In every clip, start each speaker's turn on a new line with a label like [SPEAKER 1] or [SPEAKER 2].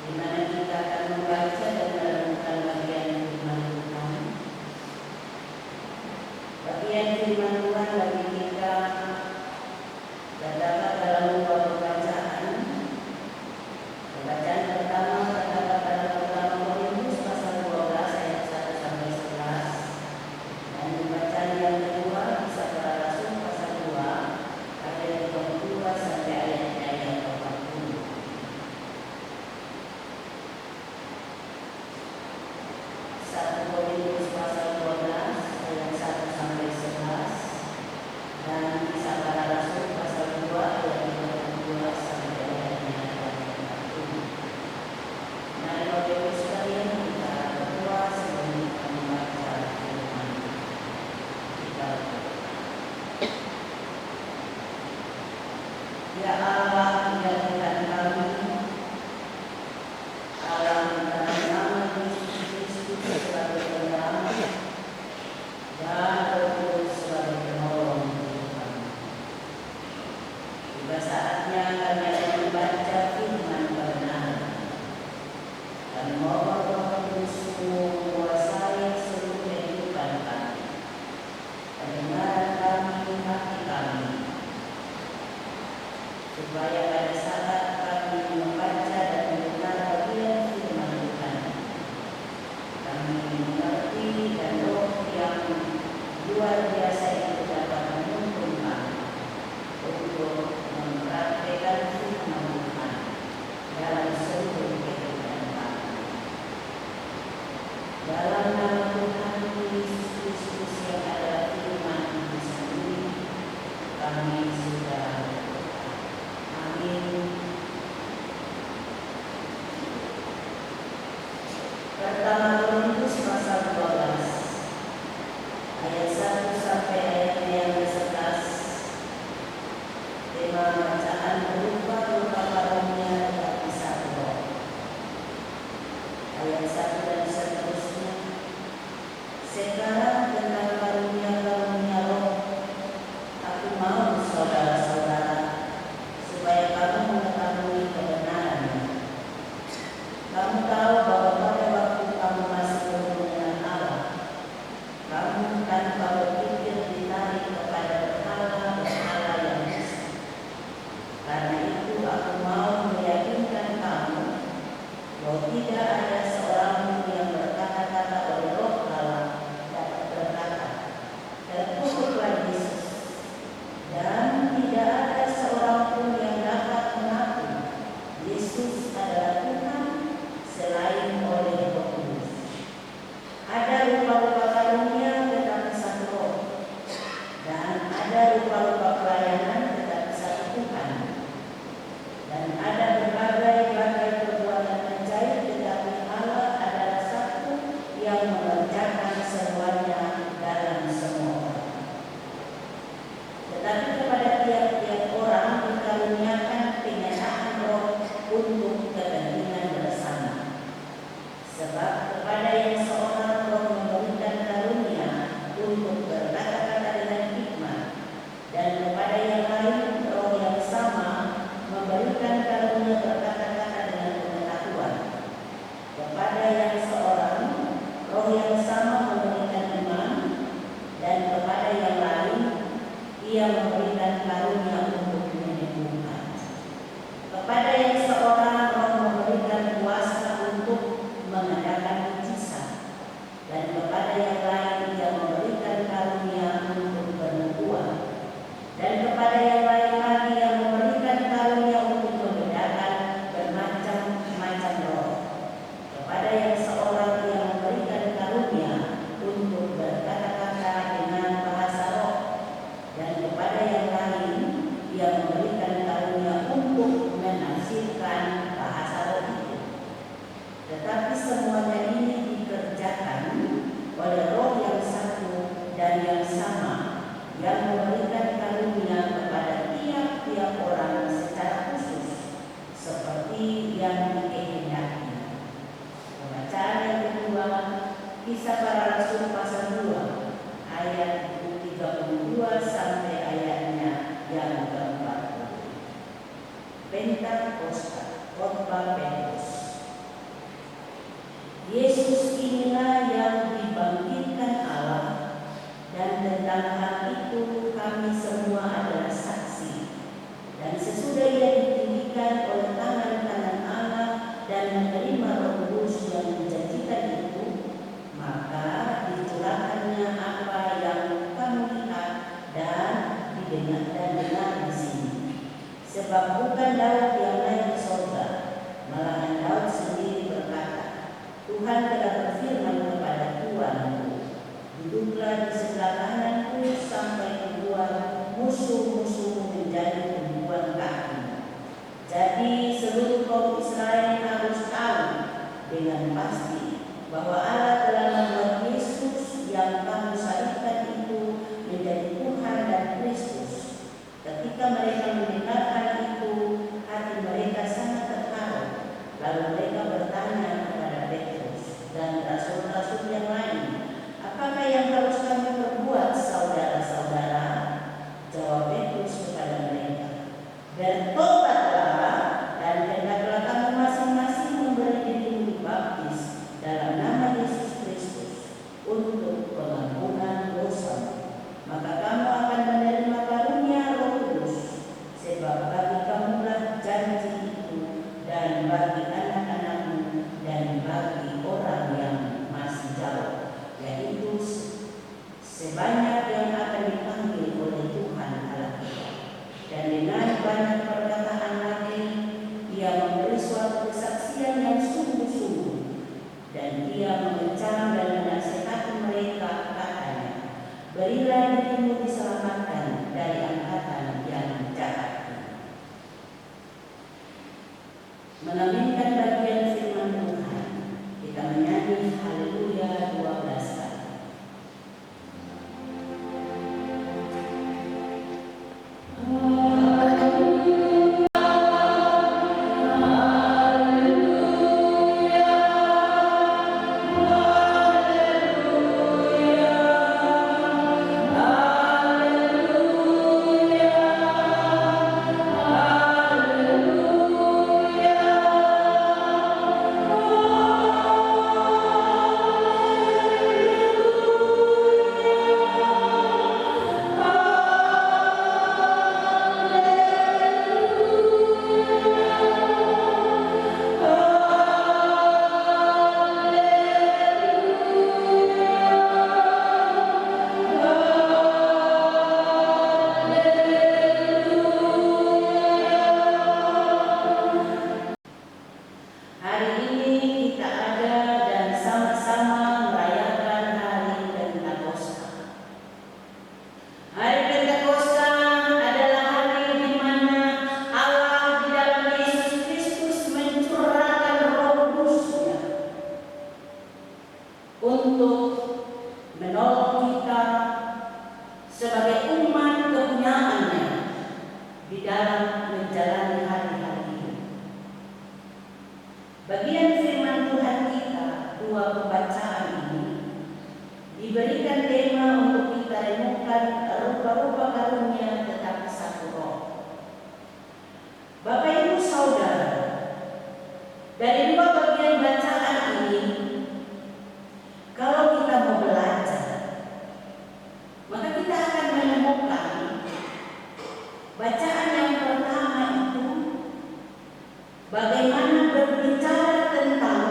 [SPEAKER 1] di mana kita akan membaca dan merenungkan bagian firman Tuhan. Bagian firman Tuhan bagi kita terdapat dalam dua pembacaan. Pembacaan pertama terdapat dalam pertama Korintus pasal 12 ayat 1 sampai 11, dan pembacaan yang kedua kisah para rasul pasal 2 ayat 22 sampai ayat 40. 1 Korintus pasal 12 ayat 1 sampai 11, dan kisah para rasul pasal 2 ayat 22 sampai ayatnya 40. Mari Bapak Ibu sekalian kita berdoa sebelum kita membaca firman kita. Ya Allah, ya Tuhan kami, Allah dalam nama Yesus Kristus sebagai penyelamat dan Roh Kudus sebagai penolong hidup kami. Tiba saatnya kami akan membaca firman kebenaran. Kami mohon Roh Kudus menguasai seluruh kehidupan kami, pendengaran kami, hati kami, supaya pada saat kami membaca dan mendengar bagian firman Tuhan, kami mengerti dan roh yang luar biasa itu dapat menuntun kami untuk mempraktikkan firman Tuhan dalam seluruh kehidupan kami. Dalam nama Tuhan Yesus Kristus yang adalah firman itu sendiri, kami sudah berdoa. Amin. Pertama Korintus pasal 12 ayat 1 sampai ayatnya yang ke-11. Tema bacaan berupa karunia tetapi satu roh. Ayat 1 dan seterusnya. Sekarang tentang karunia roh, aku mau saudara-saudara supaya kamu mengetahui kebenarannya. Kamu tahu bahwa pada waktu kamu masih belum mengenal Allah, kamu tanpa berpikir ditarik kepada berhala-berhala yang dusta. Karena itu aku mau meyakinkan kamu bahwa tidak ada seorang pun yang berkata-kata oleh Roh Allah dapat berkata, terkutuklah Yesus. Dan tidak ada seorang pun yang dapat mengaku Yesus adalah Tuhan selain oleh Roh Kudus. Ada rupa-rupa karunia tetapi satu Roh, dan ada rupa-rupa pelayanan tetapi satu Tuhan, dan ada berbagai-bagai perbuatan ajaib tetapi Allah adalah satu yang mengerjakan semuanya dalam semua orang. Tetapi kepada tiap-tiap orang dikaruniakan pengenaan roh untuk kepentingan bersama. Sebab kepada yang seorang roh memberikan karunia untuk berkata-kata dengan hikmat, dan kepada yang lain roh yang sama memberikan karunia berkata-kata dengan pengetahuan. Kepada yang seorang roh yang sama memberikan iman, dan kepada yang lain ia memberikan karunia untuk menyembuhkan. Kepada yang seorang roh memberikan kuasa untuk mengadakan mujizat, dan kepada yang lain ia memberikan karunia untuk bernubuat, dan kepada yang lain lagi ia memberikan karunia untuk membedakan bermacam-macam roh. Kepada yang seorang ia memberikan karunia untuk berkata-kata dengan bahasa roh, dan kepada yang lain ia memberikan karunia untuk menafsirkan bahasa roh itu. Tetapi semuanya ini dikerjakan oleh Roh yang satu dan yang sama, yang memberikan karunia kepada tiap-tiap orang secara khusus seperti yang dikehendakinya. Pembacaan yang kedua, Kisah Para Rasul pasal 2 ayat 32 sampai ayatnya yang ke-40. Pentakosta, khotbah Petrus. Sebab bukan Daud yang naik ke surga, malahan Daud sendiri berkata, Tuhan telah berfirman kepada Tuanku, duduklah di sebelah kananku sampai membuat musuh-musuhmu menjadi tumpuan kaki. Jadi seluruh kaum Israel harus tahu dengan pasti bahwa Allah telah membuat Yesus yang kamu salibkan itu menjadi Tuhan dan Kristus. Ketika mereka mendengar hal itu, hati mereka sangat terharu. Lalu mereka bertanya kepada Petrus dan rasul-rasul yang lain, apakah yang harus kami perbuat, saudara-saudara? Jawab Petrus kepada mereka, bertobatlah dan hendaklah kamu masing-masing memberi diri dibaptis dalam nama Yesus Kristus untuk pengampunan dosa. Maka kamu akan menerima karunia Roh Kudus, sebab bagi kamulah janji itu, dan bagi anak-anakmu, dan bagi orang yang masih jauh, yaitu sebanyak yang akan dipanggil oleh Tuhan Allah kita. Dan dengan banyak perkataan lagi, Ia memberi suatu kesaksian yang sungguh-sungguh, dan Ia mengecam dan menasihati mereka, katanya, berilah dirimu diselamatkan dari angkatan yang jahat. Mengaminkan bagian firman Tuhan, kita menyanyi Haleluya 12 kali. Bagian firman Tuhan kita, dua pembacaan ini, diberikan tema untuk kita renungkan rupa-rupa karunia tetapi satu roh. Bapak Ibu Saudara, dari dua bagian bacaan ini, kalau kita mau belajar, maka kita akan menemukan bacaan yang pertama itu bagaimana berbicara tentang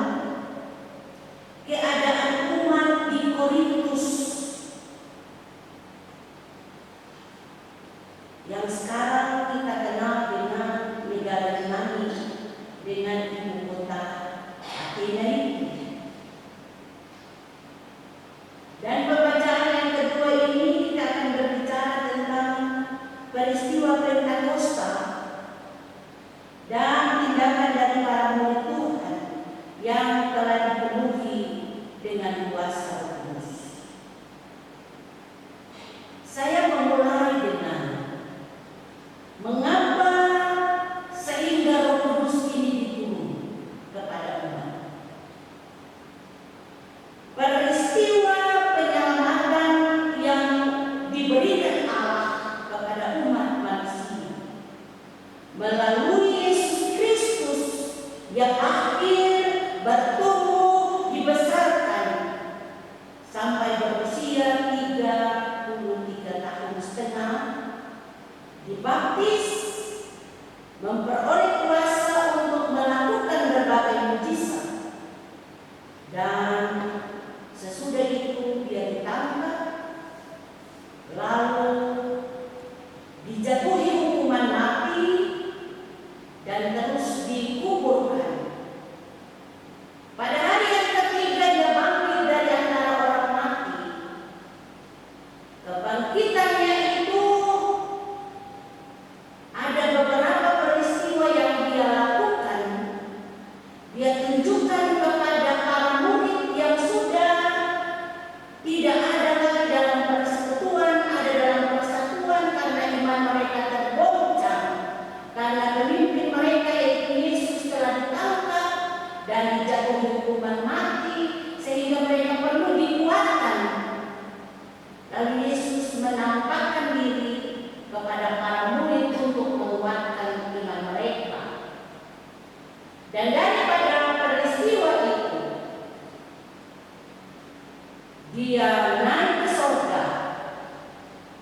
[SPEAKER 1] keadaan umat di Korintus yang sekarang kita kenal dengan negara Yunani dengan ibu kota Athena. Dan pembacaan yang kedua ini kita akan berbicara tentang peristiwa Pentakosta dan tindakan dari para murid Tuhan yang telah dipenuhi dengan kuasa Roh Kudus. Saya memulai dengan mengapa sehingga Roh Kudus ini diturun kepada umat. Peristiwa penyelamatan yang diberikan Allah kepada umat manusia melalui Yesus Kristus yang akhir berturut Dia tunjukkan kepada para murid yang sudah tidak ada lagi dalam persekutuan, ada dalam persatuan karena iman mereka tergoncang, karena pemimpin mereka yaitu Yesus telah ditangkap dan dijatuhi hukuman mati, sehingga mereka perlu dikuatkan. Lalu Yesus menampakkan diri kepada para murid untuk menguatkan iman mereka. Dan daripada peristiwa itu, dia naik ke surga.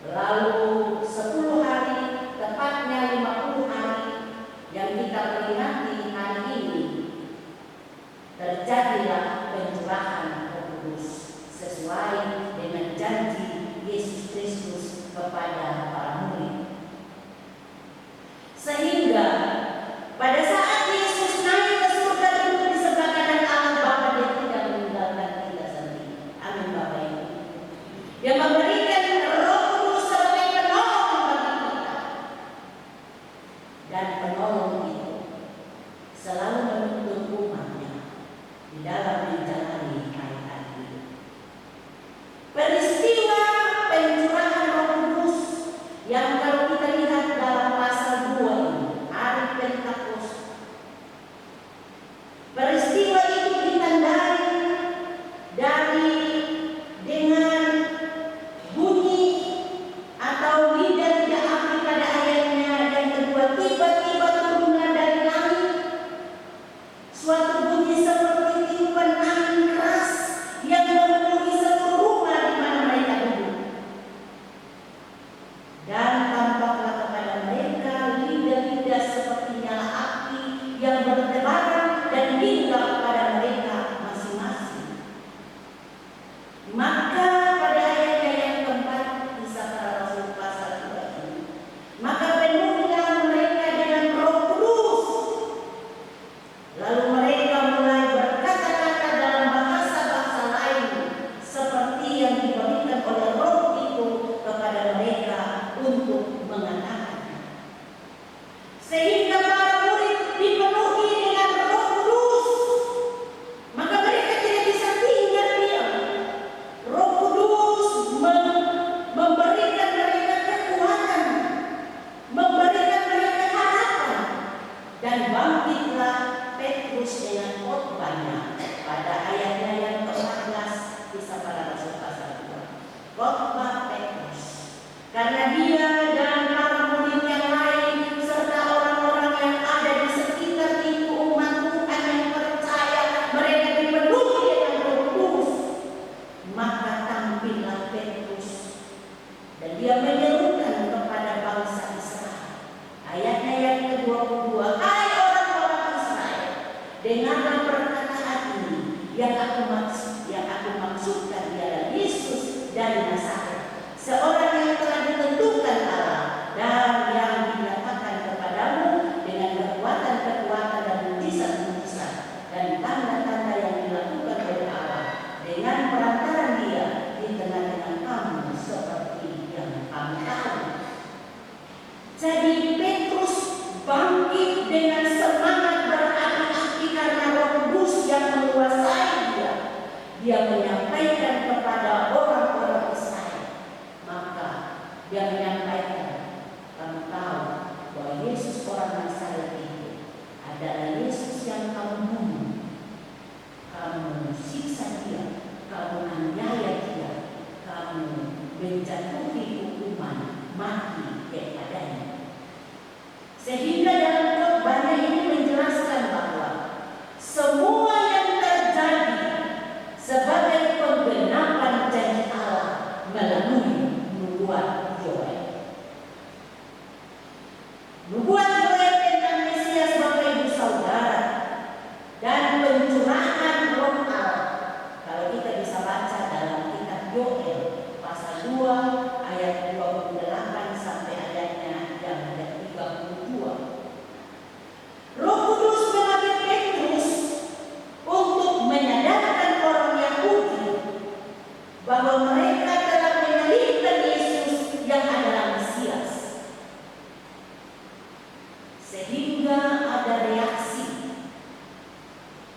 [SPEAKER 1] Lalu 10 hari, tepatnya 50 hari yang kita peringati hari ini, terjadilah pencurahan Roh Kudus sesuai dengan janji Yesus Kristus kepada para murid. Sehingga pada saat Yesus naik ke surga duduk di sebelah kanan Allah Bapa, dia tidak meninggalkan kita sendiri. Amin Bapak Ibu. Dia memberikan Roh Kudus sebagai penolong bagi kita. Dan penolong itu selalu menuntun umatnya di dalam menjalani hari-hari hidup. Peristiwa pencurahan Roh Kudus yang kalau kita lihat dalam pasal 2 ini, hari Pentakosta, peristiwa itu ditandai dari dengan bunyi atau lidah api pada ayatnya. Yang kedua, tiba-tiba turunlah dari langit suatu bunyi seperti tiupan angin keras yang memenuhi seluruh rumah di mana mereka duduk. Dan tampaklah kepada mereka lidah-lidah seperti nyala api yang bertebaran dan hinggap kepada mereka masing-masing. Maka pada ayatnya yang keempat, Kisah Para Rasul pasal 2 ini, maka penuhlah mereka dengan Roh Kudus. Lalu mereka mulai berkata-kata dalam bahasa-bahasa lain seperti yang diberikan oleh Roh itu kepada mereka untuk mengatakan. Sehingga para murid dipenuhi dengan Roh Kudus, maka mereka tidak bisa tinggal diam. Roh Kudus memberikan mereka kekuatan, memberikan mereka harapan, dan bangkitlah Petrus dengan khotbahnya pada ayatnya yang ke-14 Kisah Para Rasul pasal 2. Khotbah Petrus, karena dia dan para murid yang lain serta orang-orang yang ada di sekitar itu, umat Tuhan yang percaya, mereka dipenuhi dengan Roh Kudus. Maka tampillah Petrus dan dia menyerukan kepada bangsa Israel. Ayatnya yang ke-22, hai orang-orang Israel, dengarlah perkataan ini yang aku maksudkan ialah Yesus dari Nazaret, seorang yang telah ditentukan Allah dan yang dinyatakan kepadamu dengan kekuatan-kekuatan dan mujizat-mujizat dan tanda-tanda yang dilakukan oleh Allah dengan perantaran dia di tengah-tengah kamu seperti yang kamu tahu. Jadi Petrus bangkit dengan semangat berapi-api karena Roh Kudus yang menguasai dia. Dia menyampaikan kepada orang-orang Israel, maka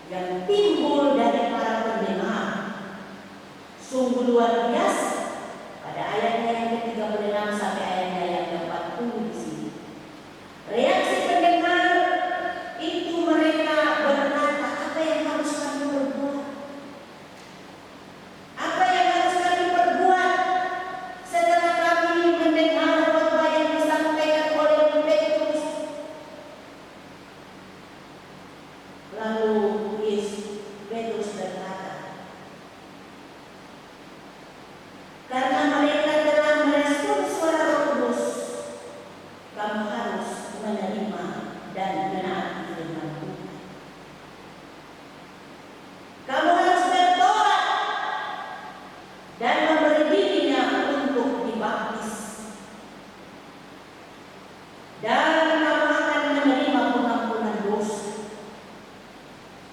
[SPEAKER 1] yang timbul dari para pendengar sungguh luar biasa pada ayatnya yang ke-36 sampai ayatnya yang ke-40 di sini. Reaksi pendengar itu mereka berkata, apa yang harus kami perbuat? Apa yang harus kami perbuat setelah kami mendengar khotbah yang disampaikan oleh Petrus? Lalu Petrus berkata, karena mereka telah merespon suara Roh Kudus, kamu harus menerima dan menaati firman Tuhan. Kamu harus bertobat dan memberi dirinya untuk dibaptis, dan kamu akan menerima pengampunan dosa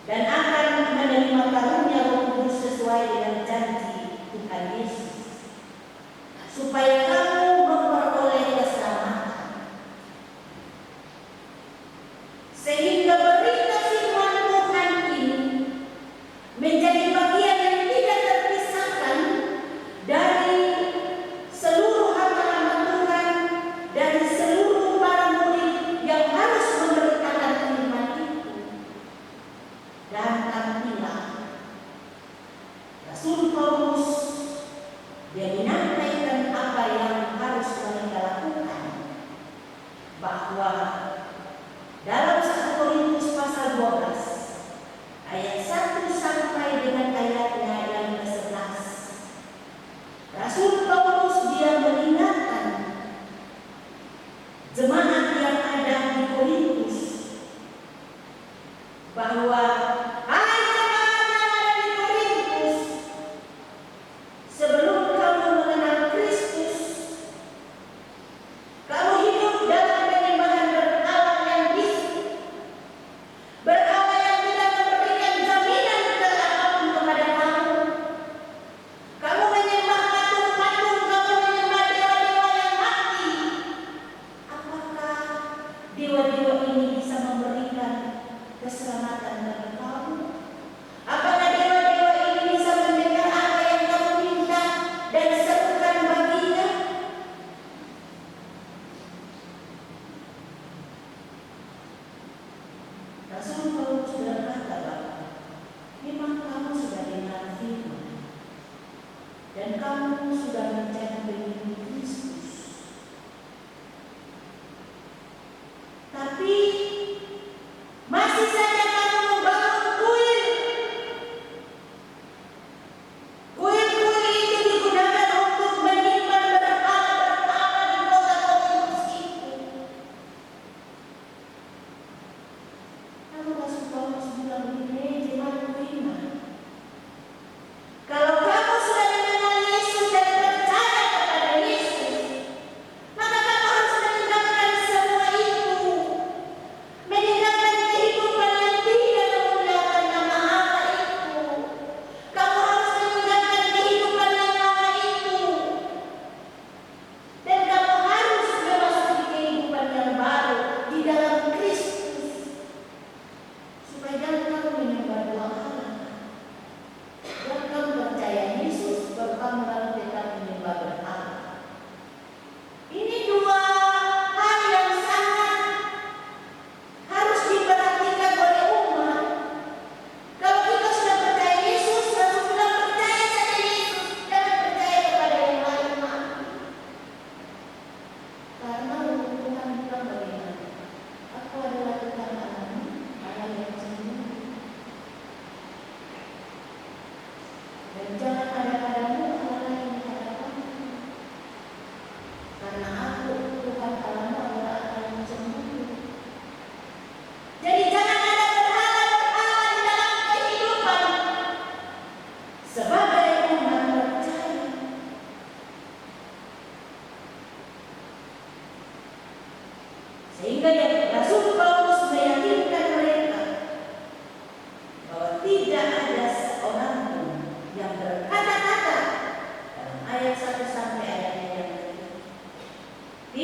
[SPEAKER 1] dan akan menerima karunia Roh Kudus sesuai dengan janji Tuhan Yesus, supaya kamu memperoleh keselamatan. Sehingga berita firman Tuhan ini menjadi bagian yang tidak terpisahkan dari seluruh hamba-hamba Tuhan, dari seluruh para murid yang harus memberitakan firman itu. Dan tampillah Rasul Paulus, dia menyampaikan apa yang harus mereka lakukan, bahwa dalam 1 Korintus pasal 12 ayat 1 sampai dengan ayatnya yang ke-11, Rasul Paulus dia mengingatkan jemaat yang ada di Korintus bahwa hai jemaat yang ada di Korintus, sebelum kamu mengenal Kristus, kamu hidup dalam penyembahan berhala yang bisu, berhala yang tidak memberikan jaminan apapun kepada kamu. Kamu menyembah patung-patung, kamu menyembah dewa-dewa yang mati. Apakah dewa-dewa ini bisa memberikan keselamatan bagi kamu? Apakah dewa-dewa ini bisa mendengar apa yang kamu minta dan serukan baginya? Rasul Paulus berkata bahwa memang kamu sudah dengar firman dan kamu sudah menjadi pengikut Kristus, tapi masih saja kamu membangun kuil. Kuil-kuil itu digunakan untuk menyimpan berhala-berhala di kota Korintus itu. Lalu Rasul Paulus bilang begini, jemaat beriman, kalau kamu sudah mengenal Yesus dan percaya kepada Yesus, maka kamu harus meninggalkan semua itu, meninggalkan kehidupan yang tidak memuliakan nama Allah itu. Kamu harus meninggalkan kehidupan yang lama itu, dan kamu harus memasuki kehidupan yang baru di dalam Kristus, supaya jangan kamu menyembah dua Allah. Dan kamu percaya Yesus, baru kamu lalu tetap menyembah berhala. Ini dua hal yang sangat harus diperhatikan oleh umat. Kalau kita sudah percaya Yesus, lalu sudah percaya saja Yesus, jangan percaya kepada yang lain lagi. Karena Tuhan bilang bagaimana? Aku adalah Tuhan Allahmu, Allah yang sembunyi. Dan jangan ada padamu Allah lain di hadapanku, karena aku Tuhan Allahmu adalah Allah yang sembunyi. Jadi jangan ada berhala-berhala di dalam kehidupan sebagai umat percaya. Sehingga Rasul Paulus meyakinkan mereka bahwa tidak ada seorang pun yang berkata-kata dalam ayat 1 sampai ayat yang ke-3,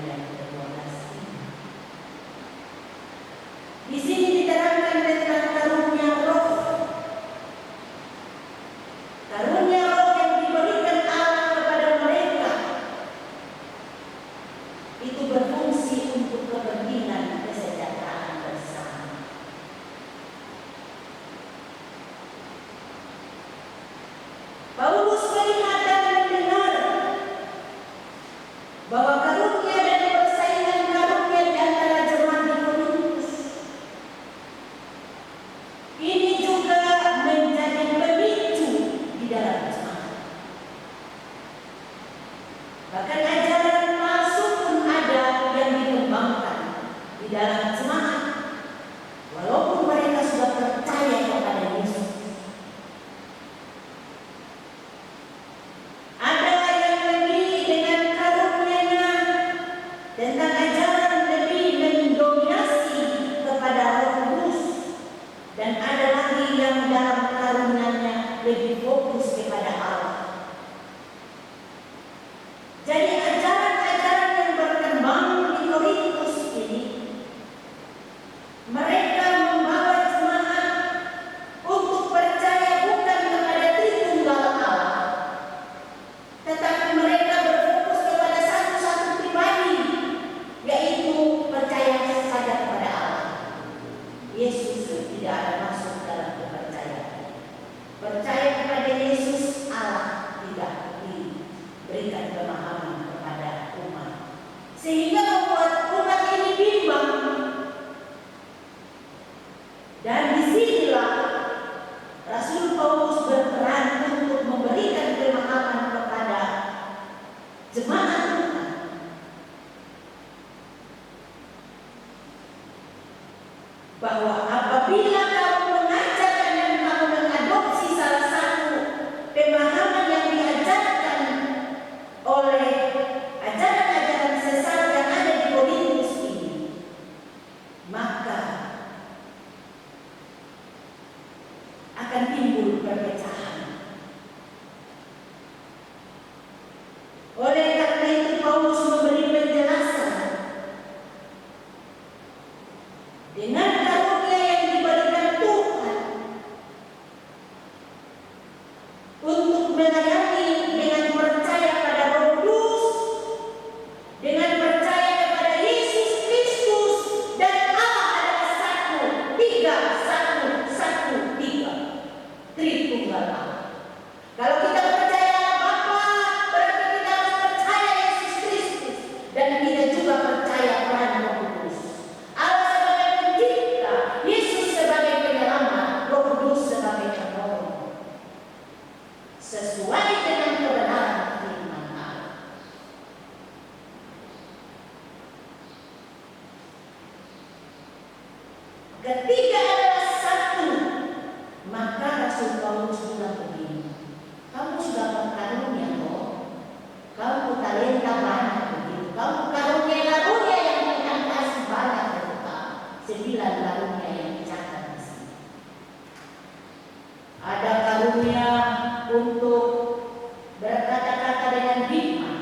[SPEAKER 1] yang ke-12 ini. Di sini diterangkan tentang karunia roh. Karunia roh yang diberikan Allah kepada mereka itu berfungsi untuk kepentingan kesejahteraan bersama. Paulus melihat dan mendengar bahwa karunia dan persaingan karunia di antara jemaat di Korintus ini juga menjadi pemicu di dalam jemaat. Bahkan ajaran palsu pun ada yang dikembangkan di dalam jemaat, walaupun mereka sudah percaya kepada Yesus. Ada yang lebih dengan karunia-Nya tentang ajaran lebih mendominasi kepada Roh Kudus, dan ada lagi yang dalam karunia-Nya lebih fokus kepada Allah. Jadi ajaran-ajaran yang berkembang di Korintus ini, mereka membawa jemaat untuk percaya bukan kepada Tritunggal Allah, tetapi mereka berfokus kepada satu pribadi, yaitu percaya saja kepada Allah. Yesus tidak ada masuk dalam kepercayaan. Percaya kepada Yesus, Allah tidak diberikan pemahaman kepada umat, sehingga membuat umat ini bimbang. Dan disinilah Rasul Paulus berperan untuk memberikan pemahaman kepada jemaat Tuhan bahwa apabila kamu mengajarkan dan kamu mengadopsi salah satu pemahaman yang diajarkan oleh ajaran-ajaran sesat yang ada di Korintus ini, maka akan timbul perpecahan. Oleh karena itu Paulus memberi penjelasan dengan karunia yang diberikan Tuhan untuk melayani dengan percaya pada Roh Kudus, dengan percaya kepada Yesus Kristus, dan Allah adalah satu, tiga, Tritunggal Allah. Kalau kita percaya Bapa, berarti kita harus percaya Yesus Kristus, dan kita juga percaya peran Roh Kudus. Allah sebagai pencipta, Yesus sebagai penyelamat, Roh Kudus sebagai penolong, sesuai dengan kebenaran firman Allah. Ketiga adalah satu. Maka Rasul Paulus bilang begini, kamu sudah berkarunia kok, kamu talenta banyak begitu, kamu karunia yang Tuhan kasih banyak untuk kamu. 9 karunia yang dicatat di sini. Ada karunia untuk berkata-kata dengan hikmah,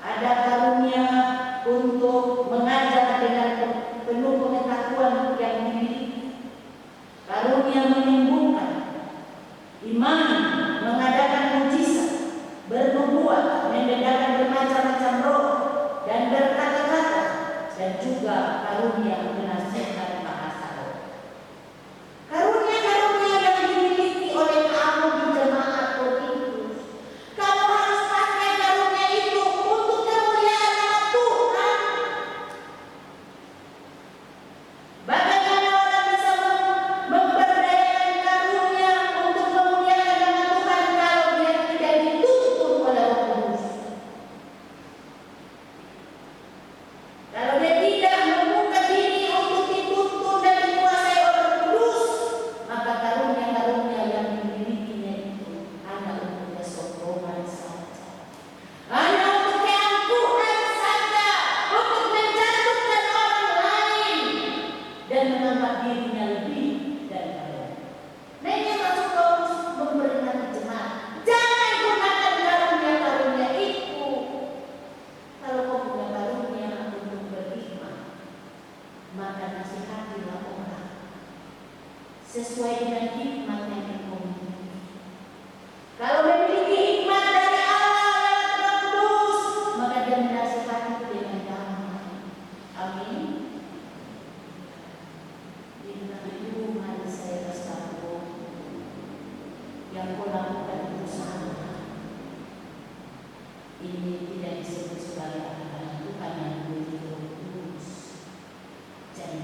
[SPEAKER 1] ada karunia untuk mengajar dengan penuh pengetahuan yang dimiliki, karunia menyembuhkan, iman, mengadakan mujizat, bernubuat, membedakan bermacam-macam roh, dan berkata-kata, dan juga karunia menasihatkan bahasa roh. Karunia-karunia yang dimiliki oleh kamu di jemaat Korintus, kamu harus pakai karunia itu untuk kemuliaan nama Tuhan. Bagaimana orang bisa memberdayakan karunia untuk kemuliaan nama Tuhan kalau dia tidak dituntun oleh Roh Kudus? Kalau dia tidak membuka diri untuk dituntun dan dikuasai oleh Roh Kudus, maka karunia-karunia yang dimilikinya itu hanya untuk kesombongan saja, hanya untuk keangkuhan saja, untuk menjatuhkan orang lain dan menganggap dirinya lebih daripada. Nah, ini Rasul Paulus memberikan jemaat, jangan gunakan karunia-karunia itu. Kalau kau punya karunia sesuai dengan hikmat yang dikomuni. Kalau memiliki hikmat dari Allah yang Roh Kudus, maka dia menasihati dengan damai. Amin. Itu mari saya bersatu. Yang kau lakukan itu salah. Ini tidak disebut sebagai anak Tuhan yang memiliki Roh Kudus. Jadi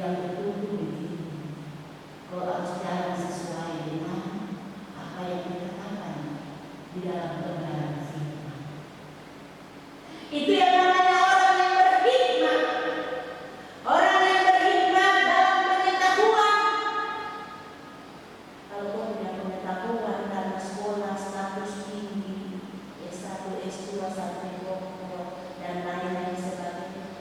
[SPEAKER 1] yang betul begini. Kau harus jalan sesuai dengan apa yang dikatakan di dalam kebenaran firman. Itu yang namanya orang yang berhikmat. Orang yang berhikmat dalam pengetahuan. Kalau kau punya pengetahuan karena sekolah status tinggi, S1, S2, sampai doktor dan lain-lain sebagainya.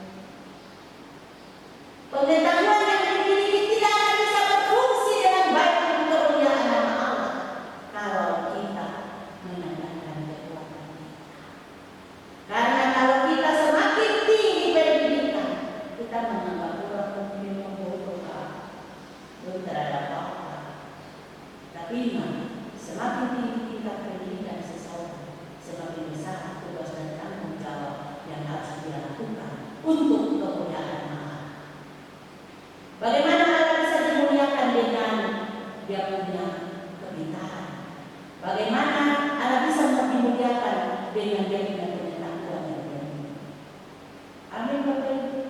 [SPEAKER 1] Pengetahuan yang dimiliki tidak akan bisa berfungsi dengan baik untuk kemuliaan nama Allah kalau kita mengandalkan kekuatan kita. Karena kalau kita semakin tinggi pendidikan, kita menganggap orang mungkin membodohkan, belum terhadap apa. Tapi ingat, semakin tinggi tingkat pendidikan seseorang, semakin besar tugas dan tanggung jawab yang harus dia lakukan untuk kemuliaan Allah. Bagaimana Allah bisa dimuliakan dengan dia punya kepintaran? Bagaimana Allah bisa dimuliakan dengan dia punya pengetahuan yang tinggi? Amin Bapak Ibu.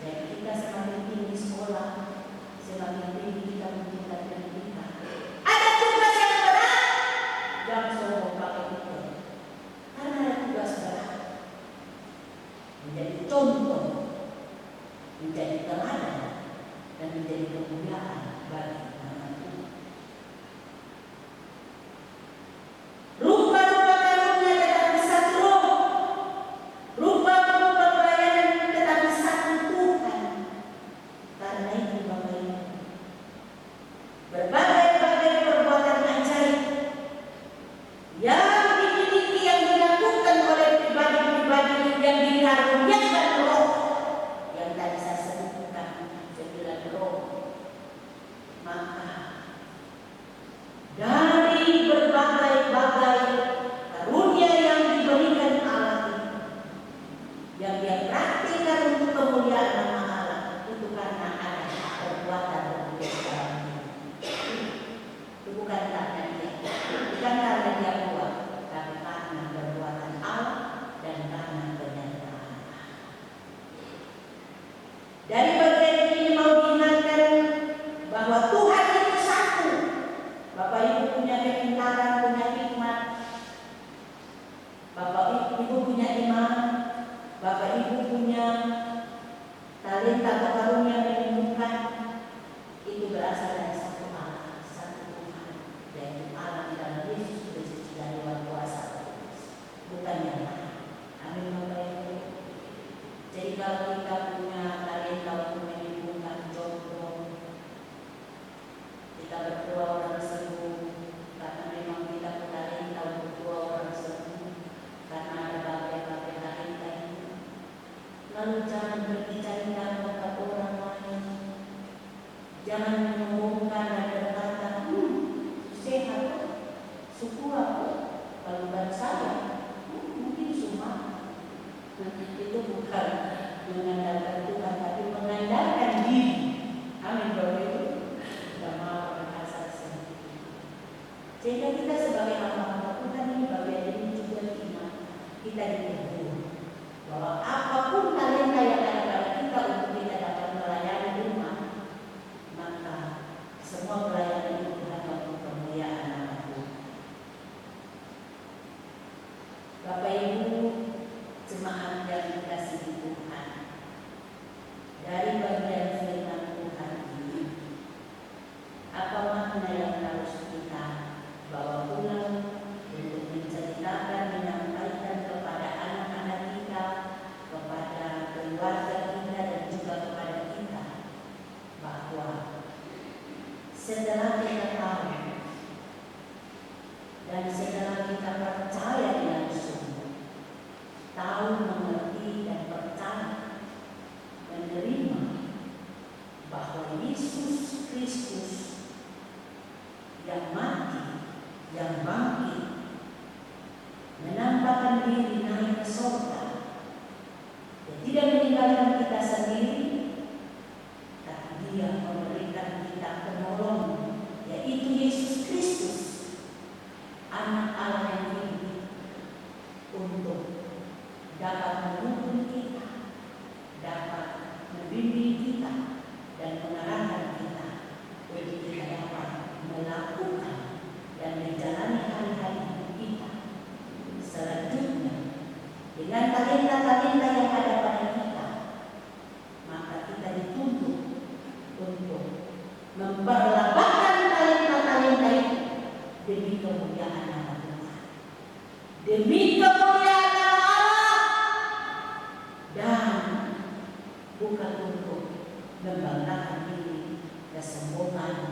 [SPEAKER 1] Jadi kita semakin tinggi sekolah, semakin tinggi kita meningkatkan kita. Ada tugas yang berat, jangan sombong pakai itu. Karena ada tugas berat, menjadi contoh, menjadi teladan, dan menjadi kemuliaan bagi nama Tuhan. Rupa-rupa karunia tetapi satu roh, rupa-rupa pelayanan tetapi satu Tuhan. Karena itu Bapak Ibu, berbagai-bagai perbuatan ajaib yang dimiliki, yang dilakukan oleh pribadi-pribadi yang dikaruniakan roh, yang tadi saya sebutkan 9 roh. Maka dari berbagai-bagai karunia yang diberikan Allah itu, yang dia praktikkan untuk kemuliaan nama Allah, itu karena ada perbuatan Roh dalam diri. Itu bukan karena dia, bukan karena dia buat, tapi karena perbuatan Allah dan karena penyertaan. Dari bagian ini mau diingatkan bahwa Tuhan itu satu. Bapak Ibu punya kepintaran, punya hikmat. Bapak Ibu punya iman. Bapak Ibu punya talenta atau karunia menyembuhkan. Itu berasal dari satu Allah, satu Tuhan, yaitu Allah di dalam Yesus Kristus dari kuasa bukan yang lain. Amin Bapak Ibu. Jadi kalau kita punya talenta untuk menyembuhkan jodoh, kita berdoa orang sembuh karena memang kita punya talenta untuk berdoa orang sembuh karena ada bagai-bagai talenta itu. Lalu jangan berbicara kepada orang lain, jangan menyombongkan dan berkata, sehat, suku aku, kalau bukan saya, mungkin semua. Itu bukan mengandalkan Tuhan, tapi mengandalkan diri. Amin Bapak Ibu. Tidak mau berkasa sendiri. Sehingga kita sebagai hamba Tuhan ini bagian ini juga iman. Kita ditegur bahwa apapun talenta yang ada pada kita untuk kita dapat melayani umat, maka semua pelayanan itu hanya untuk kemuliaan nama Tuhan. Bapak Ibu, jemaat yang dikasihi Tuhan, dari bagian firman Tuhan ini, apa makna yang harus kita bawa pulang untuk menceritakan, menyampaikan kepada anak-anak kita, kepada keluarga kita, dan juga kepada kita, bahwa setelah kita tahu dan setelah kita percaya dengan sungguh, tahu, mengerti, dan percaya, menerima bahwa Yesus dapat menuntun kita, dapat membimbing kita dan mengarahkan kita untuk kita dapat melakukan dan menjalani hari-hari hidup kita. Selanjutnya, dengan talenta-talenta yang ada pada kita, maka kita dituntut untuk memperlapangkan talenta-talenta itu demi kemuliaan nama Tuhan, demi kemuliaan nama Allah, dan bukan untuk membanggakan diri, kesombongan